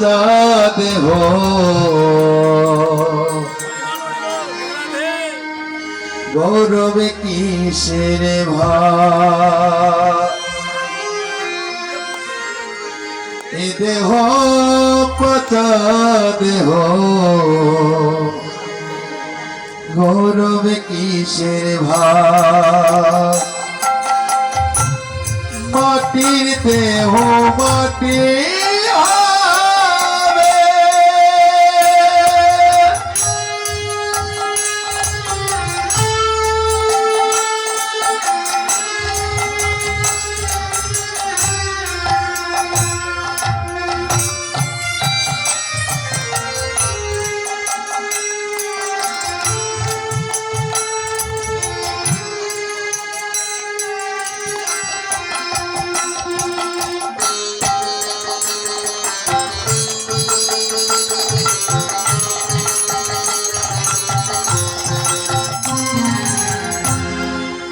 পচা দেহ গৌরবে কিসের এ দেহ পচা দেহ গৌরবে কিসের মাটির দেহ মাটি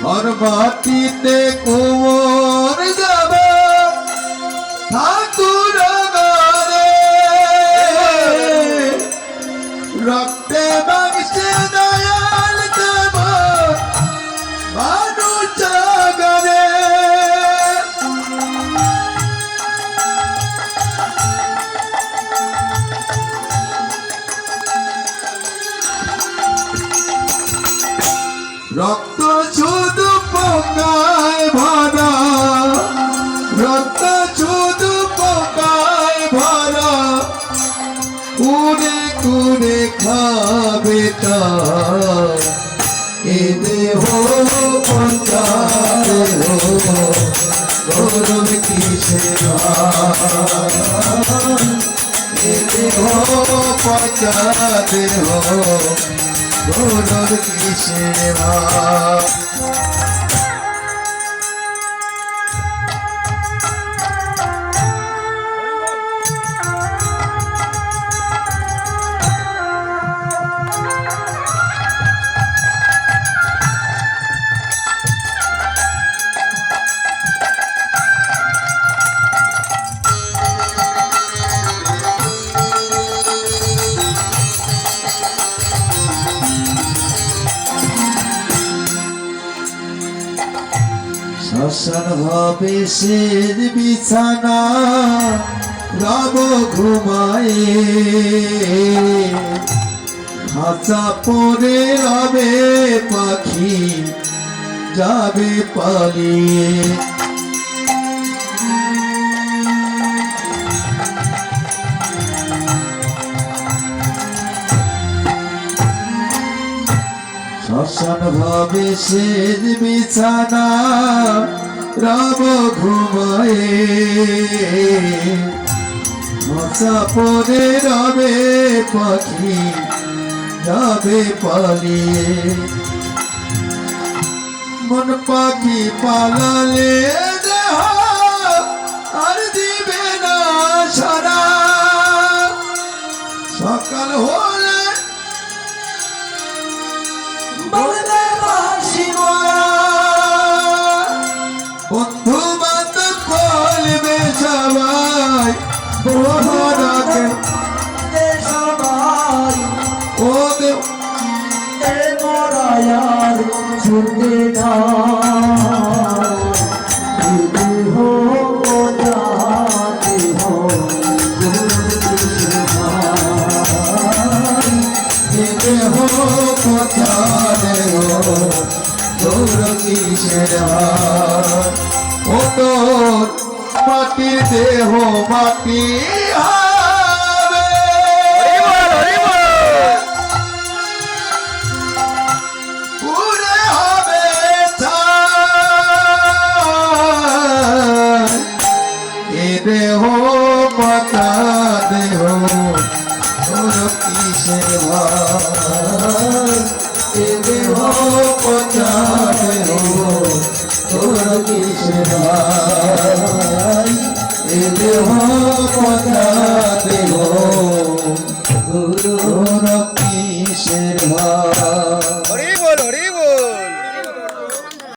और माटीते कुंवर जाबे ठाकुर गारे रक्ते मांगसे दयाल देव मानुष गारे रक्त शुद्ध पोकाय भरा रक्त शुद्ध पोकाय भरा कुड़े कुड़े खाबे ए देह पचा देह गौरव किसेर ए देह पचा देह गौरव किसेर শ্মশান হবে শের বিছানা রব ঘুমায়ে খাঁচা পরে রবে পাখি যাবে পালিয়ে শ্মশান ভাবে শের বিছানা রব ঘুমায়ে খাঁচা পরে রবে পাখি যাবে পালিয়ে মন পাখি পালালে দেহ আর দিবে না সারা সকাল হলে বলবে বাসি বন্ধু বান্ধব বলবে সবাই বড়কে সবাই ও দেব মরায়ার ছুটে না মাটির দেহ মাটি পুরে হবে এ দেহ পাতা দেহ কিসের এ দেহ পচা দেহ তোর কিসের এ দেহ পচা দেহ তোর কিসের